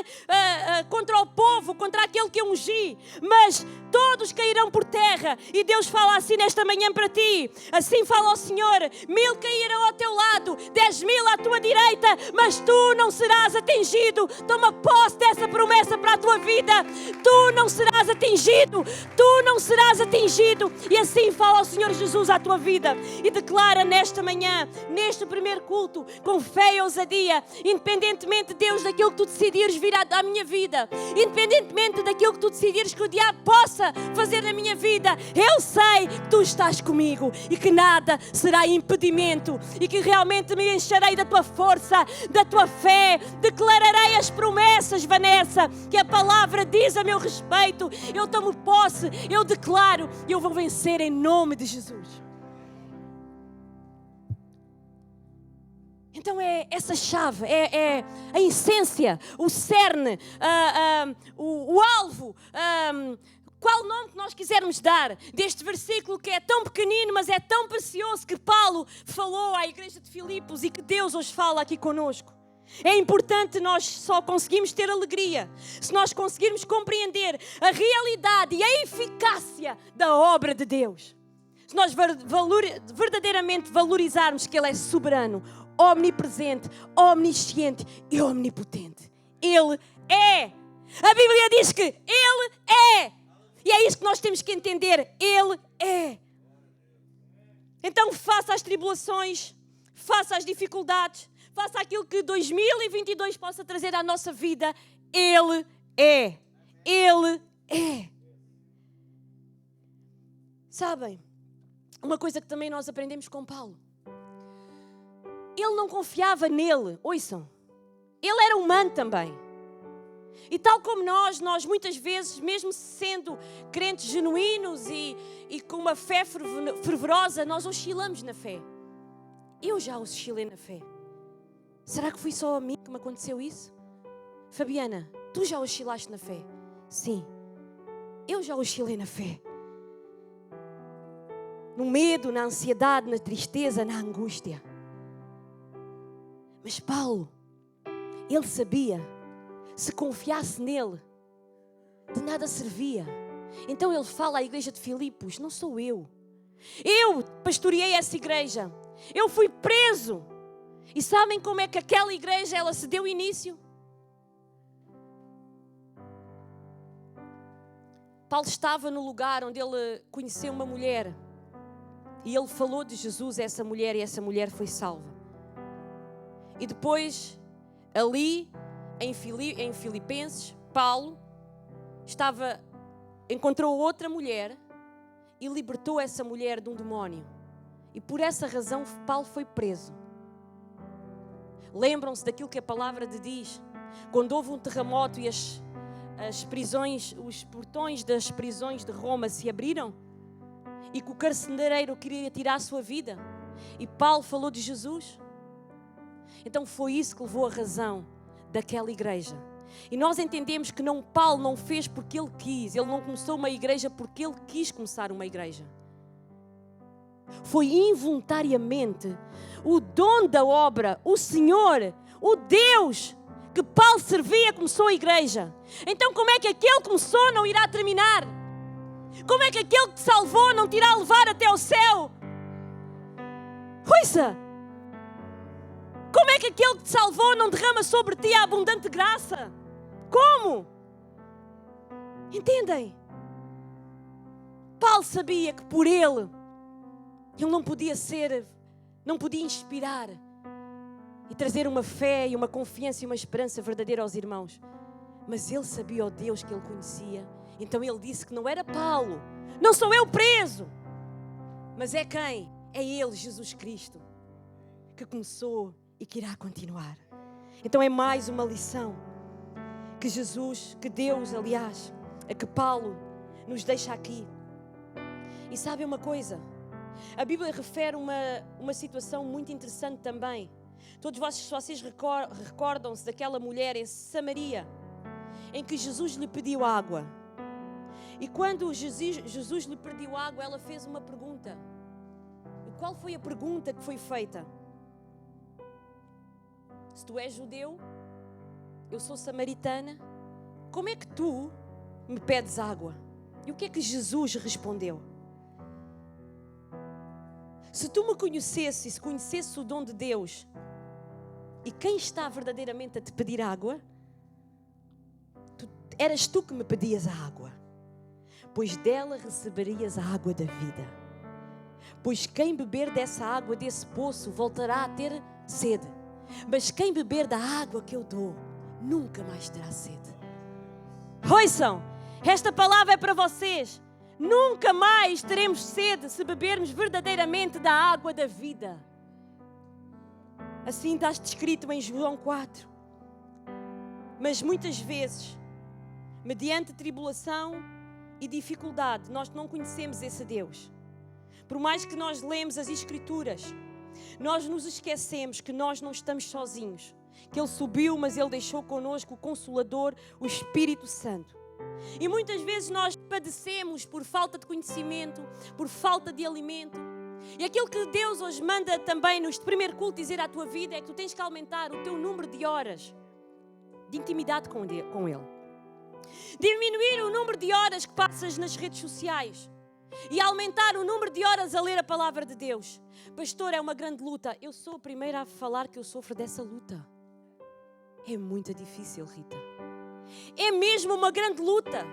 A: contra o povo, contra aquele que eu ungi, mas todos cairão por terra. E Deus fala assim nesta manhã para ti, assim fala o Senhor: 1000 cairão ao teu lado, 10.000 à tua direita, mas tu não serás atingido. Toma posse dessa promessa para a tua vida. Tu não serás atingido, tu não serás atingido. E assim fala o Senhor Jesus à tua vida e declara nesta manhã, neste primeiro culto, com fé e ousadia, independentemente, Deus, daquilo que tu decidires vir à minha vida, independentemente daquilo que tu decidires que o diabo possa fazer na minha vida, eu sei que tu estás comigo e que nada será impedimento e que realmente me encherei da tua força, da tua fé. Declararei as promessas, Vanessa, que a palavra diz a meu respeito. Eu tomo posse, eu declaro e eu vou vencer em nome de Jesus. Então é essa chave, é a essência, o cerne, o alvo, qual o nome que nós quisermos dar deste versículo que é tão pequenino, mas é tão precioso, que Paulo falou à igreja de Filipos e que Deus hoje fala aqui conosco. É importante, nós só conseguimos ter alegria se nós conseguirmos compreender a realidade e a eficácia da obra de Deus. Se nós verdadeiramente valorizarmos que Ele é soberano, omnipresente, omnisciente e omnipotente. Ele é. A Bíblia diz que Ele é. E é isso que nós temos que entender. Ele é. Então faça as tribulações, faça as dificuldades, faça aquilo que 2022 possa trazer à nossa vida. Ele é. Ele é. Sabem, uma coisa que também nós aprendemos com Paulo. Ele não confiava nele, ouçam. Ele era humano também. E tal como nós muitas vezes, mesmo sendo crentes genuínos e com uma fé fervorosa, nós oscilamos na fé. Eu já oscilei na fé. Será que foi só a mim que me aconteceu isso? Fabiana, tu já oscilaste na fé? Sim, eu já oscilei na fé. No medo, na ansiedade, na tristeza, na angústia. Mas Paulo, ele sabia, se confiasse nele, de nada servia. Então ele fala à igreja de Filipos: não sou eu. Eu pastoreei essa igreja. Eu fui preso. E sabem como é que aquela igreja ela se deu início? Paulo estava no lugar onde ele conheceu uma mulher. E ele falou de Jesus a essa mulher e essa mulher foi salva. E depois, ali em Filipenses, Paulo encontrou outra mulher e libertou essa mulher de um demónio. E por essa razão Paulo foi preso. Lembram-se daquilo que a palavra diz? Quando houve um terremoto e as prisões, os portões das prisões de Roma se abriram e que o carcereiro queria tirar a sua vida e Paulo falou de Jesus. Então foi isso que levou a razão daquela igreja. E nós entendemos que Paulo não fez porque ele quis. Ele não começou uma igreja porque ele quis começar uma igreja. Foi involuntariamente o dono da obra, o Senhor, o Deus que Paulo servia começou a igreja. Então como é que aquele que começou não irá terminar? Como é que aquele que te salvou não te irá levar até ao céu? Ouça! Como é que aquele que te salvou não derrama sobre ti a abundante graça? Como? Entendem? Paulo sabia que por ele não podia inspirar e trazer uma fé e uma confiança e uma esperança verdadeira aos irmãos. Mas ele sabia o Deus que ele conhecia. Então ele disse que não era Paulo, não sou eu preso, mas é quem? É ele, Jesus Cristo, que começou e que irá continuar. Então é mais uma lição que Deus, aliás, que Paulo nos deixa aqui. E sabe uma coisa? A Bíblia refere uma situação muito interessante também. Todos vocês recordam-se daquela mulher em Samaria, em que Jesus lhe pediu água. E quando Jesus lhe pediu água, ela fez uma pergunta. E qual foi a pergunta que foi feita? Se tu és judeu, eu sou samaritana, como é que tu me pedes água? E o que é que Jesus respondeu? Se tu me conhecesses, se conhecesses o dom de Deus, e quem está verdadeiramente a te pedir água, eras tu que me pedias a água, pois dela receberias a água da vida. Pois quem beber dessa água, desse poço, voltará a ter sede. Mas quem beber da água que eu dou, nunca mais terá sede. Ouçam, esta palavra é para vocês. Nunca mais teremos sede se bebermos verdadeiramente da água da vida. Assim está descrito em João 4. Mas muitas vezes, mediante tribulação e dificuldade, nós não conhecemos esse Deus. Por mais que nós lemos as Escrituras, nós nos esquecemos que nós não estamos sozinhos. Que Ele subiu, mas Ele deixou connosco o Consolador, o Espírito Santo. E muitas vezes nós padecemos por falta de conhecimento, por falta de alimento. E aquilo que Deus hoje manda também no primeiro culto dizer à tua vida é que tu tens que aumentar o teu número de horas de intimidade com Ele. Diminuir o número de horas que passas nas redes sociais e aumentar o número de horas a ler a palavra de Deus. Pastor, é uma grande luta. Eu sou a primeira a falar que eu sofro dessa luta. É muito difícil, Rita. É mesmo uma grande luta.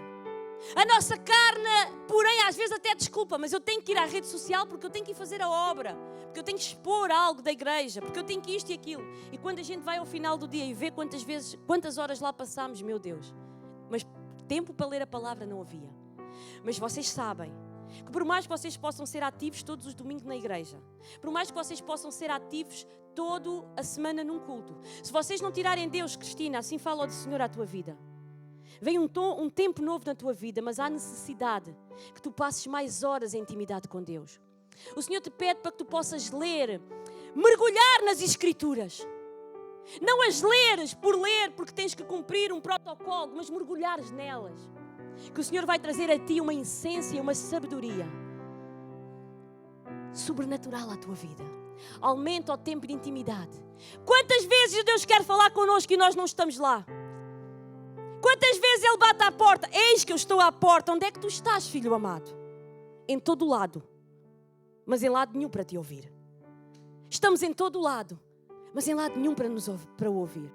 A: A nossa carne, porém, às vezes até desculpa, mas eu tenho que ir à rede social porque eu tenho que ir fazer a obra, porque eu tenho que expor algo da igreja, porque eu tenho que isto e aquilo. E quando a gente vai ao final do dia e vê quantas horas lá passámos, meu Deus. Mas tempo para ler a palavra não havia. Mas vocês sabem que por mais que vocês possam ser ativos todos os domingos na igreja, por mais que vocês possam ser ativos toda a semana num culto, se vocês não tirarem Deus, Cristina, assim fala o Senhor à tua vida, vem um tempo novo na tua vida, mas há necessidade que tu passes mais horas em intimidade com Deus. O Senhor te pede para que tu possas ler, mergulhar nas Escrituras. Não as leres por ler, porque tens que cumprir um protocolo, mas mergulhares nelas. Que o Senhor vai trazer a ti uma essência, uma sabedoria sobrenatural à tua vida. Aumenta o tempo de intimidade. Quantas vezes Deus quer falar connosco e nós não estamos lá? Quantas vezes Ele bate à porta? Eis que eu estou à porta. Onde é que tu estás, filho amado? Em todo lado, mas em lado nenhum para te ouvir. Estamos em todo lado, mas em lado nenhum para ouvir.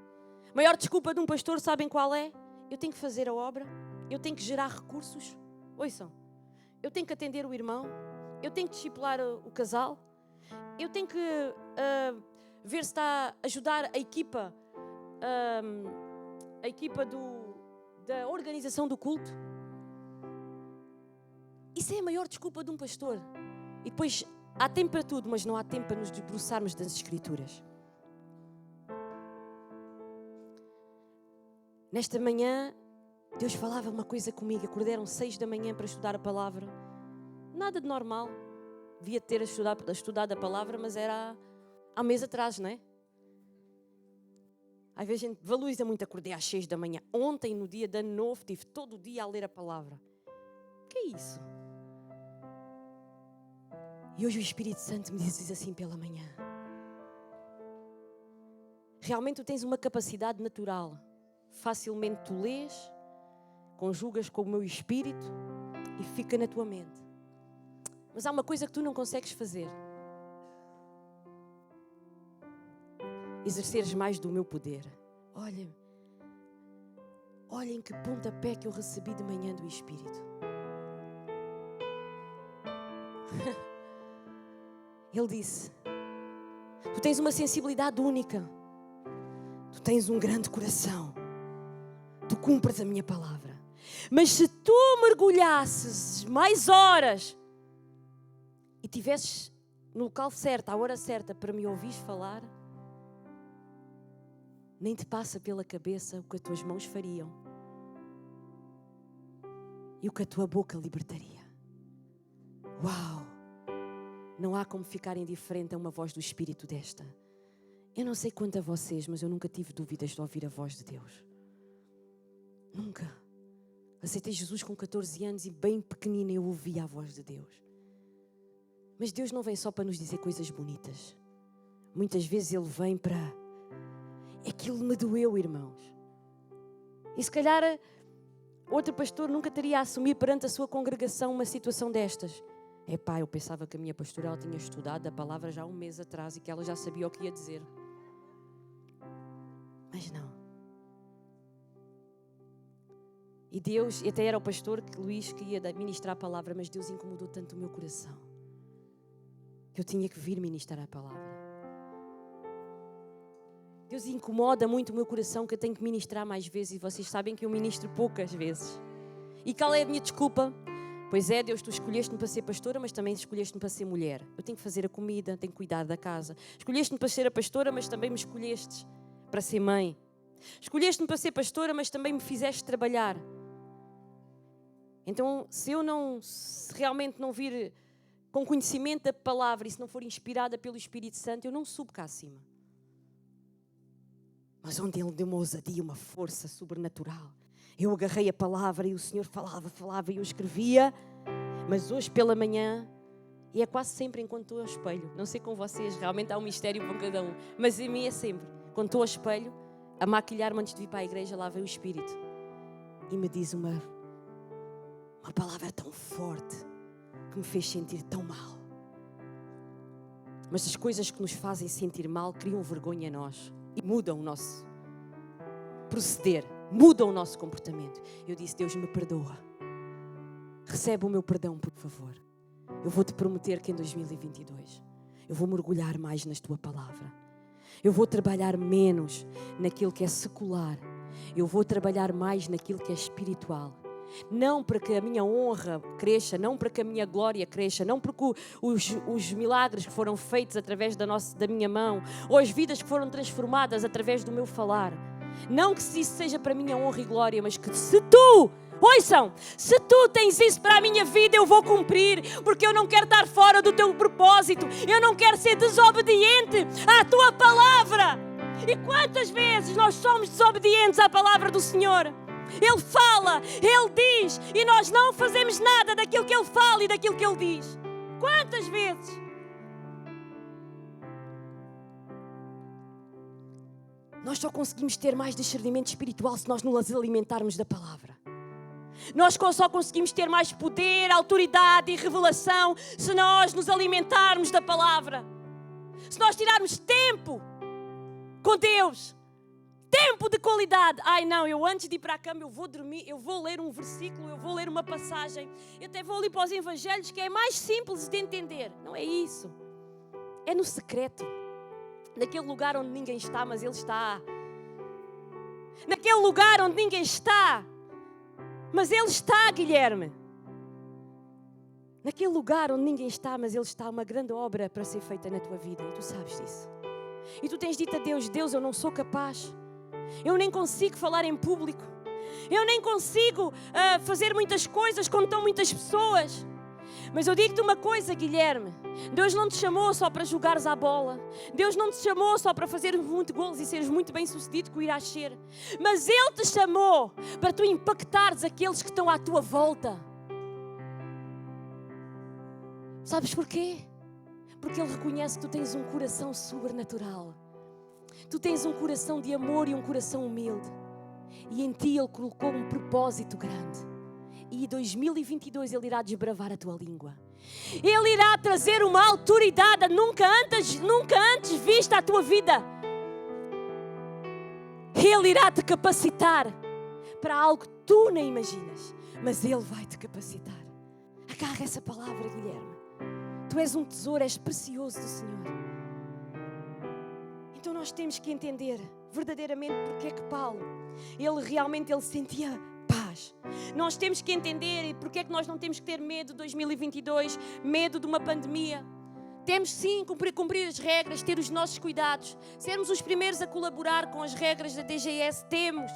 A: A maior desculpa de um pastor, sabem qual é? Eu tenho que fazer a obra, eu tenho que gerar recursos. Ouçam, eu tenho que atender o irmão, eu tenho que discipular o casal, eu tenho que ver se está a ajudar a equipa da organização do culto. Isso é a maior desculpa de um pastor. E depois Há tempo para tudo, mas não há tempo para nos debruçarmos das Escrituras. Nesta manhã, Deus falava uma coisa comigo. Acordaram 6 da manhã para estudar a palavra. Nada de normal. Devia ter estudado a palavra, mas era há um mês atrás, não é? Às vezes a gente valoriza muito. Acordei às 6 da manhã. Ontem, no dia de Ano Novo, tive todo o dia a ler a palavra. O que é isso? E hoje o Espírito Santo me diz assim pela manhã. Realmente tu tens uma capacidade natural. Facilmente tu lês, conjugas com o meu espírito e fica na tua mente. Mas há uma coisa que tu não consegues fazer. Exerceres mais do meu poder. Olhem que pontapé que eu recebi de manhã do Espírito. Ele disse: tu tens uma sensibilidade única. Tu tens um grande coração. Tu cumpres a minha palavra. Mas se tu mergulhasses mais horas e tivesses no local certo, à hora certa, para me ouvires falar, nem te passa pela cabeça o que as tuas mãos fariam e o que a tua boca libertaria. Uau! Não há como ficar indiferente a uma voz do Espírito desta. Eu não sei quanto a vocês, mas eu nunca tive dúvidas de ouvir a voz de Deus. Nunca. Aceitei Jesus com 14 anos e bem pequenina eu ouvia a voz de Deus. Mas Deus não vem só para nos dizer coisas bonitas. Muitas vezes Ele vem para... Aquilo me doeu, irmãos. E se calhar outro pastor nunca teria a assumir perante a sua congregação uma situação destas. Epá, eu pensava que a minha pastora ela tinha estudado a palavra já há um mês atrás e que ela já sabia o que ia dizer. Mas não. E Deus, e até era o pastor Luís que ia ministrar a palavra, mas Deus incomodou tanto o meu coração que eu tinha que vir ministrar a palavra. Deus incomoda muito o meu coração que eu tenho que ministrar mais vezes e vocês sabem que eu ministro poucas vezes. E qual é a minha desculpa? Pois é, Deus, tu escolheste-me para ser pastora, mas também escolheste-me para ser mulher. Eu tenho que fazer a comida, tenho que cuidar da casa. Escolheste-me para ser a pastora, mas também me escolheste para ser mãe. Escolheste-me para ser pastora, mas também me fizeste trabalhar. Então, se realmente não vir com conhecimento da palavra e se não for inspirada pelo Espírito Santo, eu não subo cá acima. Mas onde Ele deu uma ousadia, uma força sobrenatural. Eu agarrei a palavra e o Senhor falava e eu escrevia. Mas hoje pela manhã, e é quase sempre enquanto estou ao espelho. Não sei com vocês, realmente há um mistério para cada um. Mas em mim é sempre. Quando estou ao espelho, a maquilhar-me antes de vir para a igreja, lá vem o Espírito. E me diz uma palavra tão forte que me fez sentir tão mal. Mas as coisas que nos fazem sentir mal criam vergonha em nós e mudam o nosso proceder, mudam o nosso comportamento. Eu disse: Deus, me perdoa. Recebe o meu perdão, por favor. Eu vou-te prometer que em 2022 eu vou mergulhar mais na tua palavra. Eu vou trabalhar menos naquilo que é secular. Eu vou trabalhar mais naquilo que é espiritual. Não para que a minha honra cresça, não para que a minha glória cresça, não porque os milagres que foram feitos através da minha mão, ou as vidas que foram transformadas através do meu falar. Não que isso seja para a minha honra e glória, mas que se tu tens isso para a minha vida, eu vou cumprir, porque eu não quero estar fora do teu propósito, eu não quero ser desobediente à tua palavra. E quantas vezes nós somos desobedientes à palavra do Senhor? Ele fala, Ele diz, e nós não fazemos nada daquilo que Ele fala e daquilo que Ele diz. Quantas vezes? Nós só conseguimos ter mais discernimento espiritual se nós nos alimentarmos da palavra. Nós só conseguimos ter mais poder, autoridade e revelação se nós nos alimentarmos da palavra. Se nós tirarmos tempo com Deus. Tempo de qualidade. Ai não, eu antes de ir para a cama eu vou dormir, eu vou ler um versículo, eu vou ler uma passagem. Eu até vou ali para os evangelhos que é mais simples de entender. Não é isso. É no secreto. Naquele lugar onde ninguém está, mas Ele está. Naquele lugar onde ninguém está, mas Ele está, Guilherme. naquele lugar onde ninguém está, mas Ele está, uma grande obra para ser feita na tua vida. E tu sabes disso. E tu tens dito a Deus: Deus, eu não sou capaz. Eu nem consigo falar em público. Eu nem consigo fazer muitas coisas com tão muitas pessoas. Mas eu digo-te uma coisa, Guilherme. Deus não te chamou só para jogares à bola. Deus não te chamou só para fazer muito golos e seres muito bem sucedido que o irás ser. Mas Ele te chamou para tu impactares aqueles que estão à tua volta. Sabes porquê? Porque Ele reconhece que tu tens um coração sobrenatural. Tu tens um coração de amor e um coração humilde. E em ti Ele colocou um propósito grande. E em 2022 Ele irá desbravar a tua língua. Ele irá trazer uma autoridade nunca antes vista à tua vida. Ele irá te capacitar para algo que tu nem imaginas. Mas Ele vai te capacitar. Agarra essa palavra, Guilherme. Tu és um tesouro, és precioso do Senhor. Então nós temos que entender verdadeiramente porque é que Paulo, ele sentia paz. Nós temos que entender porque é que nós não temos que ter medo de 2022, medo de uma pandemia. Temos sim cumprir as regras, ter os nossos cuidados, sermos os primeiros a colaborar com as regras da DGS, temos.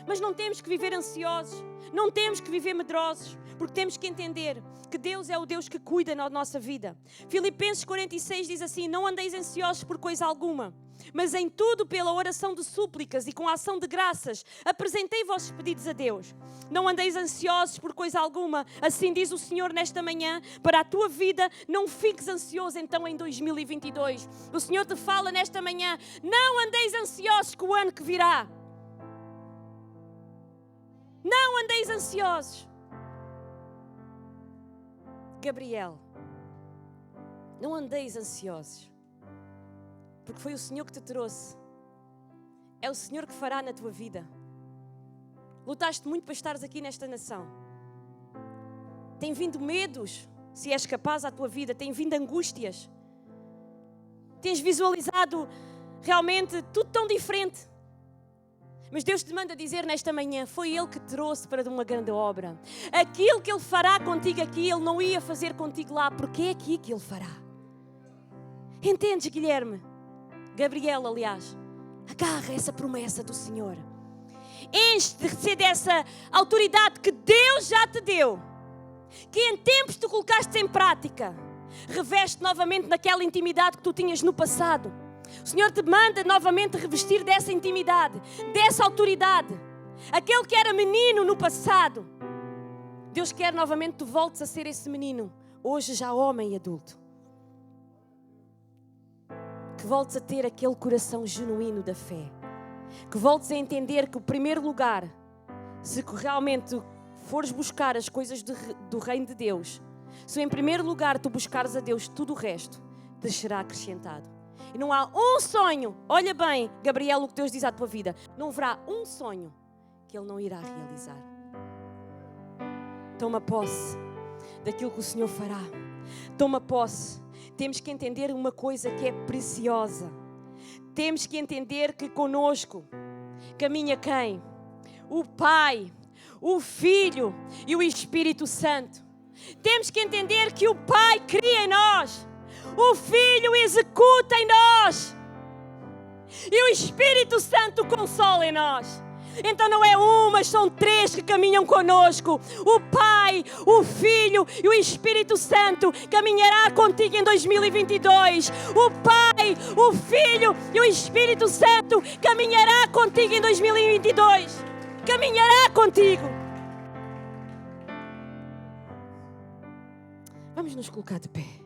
A: Mas não temos que viver ansiosos, não temos que viver medrosos, porque temos que entender que Deus é o Deus que cuida da nossa vida. Filipenses 46 diz assim: não andeis ansiosos por coisa alguma, mas em tudo pela oração de súplicas e com a ação de graças apresentei vossos pedidos a Deus. Não andeis ansiosos por coisa alguma, assim diz o Senhor nesta manhã, para a tua vida. Não fiques ansioso então em 2022. O Senhor te fala nesta manhã: não andeis ansiosos com o ano que virá. Não andeis ansiosos. Gabriel, não andeis ansiosos, porque foi o Senhor que te trouxe. É o Senhor que fará na tua vida. Lutaste muito para estares aqui nesta nação. Tem vindo medos, se és capaz, à tua vida. Tem vindo angústias. Tens visualizado realmente tudo tão diferente. Mas Deus te manda dizer nesta manhã: foi Ele que te trouxe para uma grande obra. Aquilo que Ele fará contigo aqui, Ele não ia fazer contigo lá, porque é aqui que Ele fará. Entendes, Guilherme? Gabriel, aliás, agarra essa promessa do Senhor. Enche-te dessa autoridade que Deus já te deu, que em tempos tu colocaste em prática. Reveste novamente naquela intimidade que tu tinhas no passado. O Senhor te manda novamente revestir dessa intimidade, dessa autoridade. Aquele que era menino no passado, Deus quer novamente que tu voltes a ser esse menino, hoje já homem e adulto. Que voltes a ter aquele coração genuíno da fé. Que voltes a entender que o primeiro lugar, se realmente fores buscar as coisas do reino de Deus, se em primeiro lugar tu buscares a Deus, tudo o resto te será acrescentado. E não há um sonho, olha bem, Gabriel, o que Deus diz à tua vida, não haverá um sonho que Ele não irá realizar. Toma posse daquilo que o Senhor fará. Toma posse. Temos que entender uma coisa que é preciosa. Temos que entender que conosco caminha quem? O Pai, o Filho e o Espírito Santo. Temos que entender que o Pai cria em nós, o Filho executa em nós e o Espírito Santo consola em nós. Então não é um, mas são três que caminham conosco. O Pai, o Filho e o Espírito Santo caminhará contigo em 2022. O Pai, o Filho e o Espírito Santo caminhará contigo em 2022. Caminhará contigo. Vamos nos colocar de pé.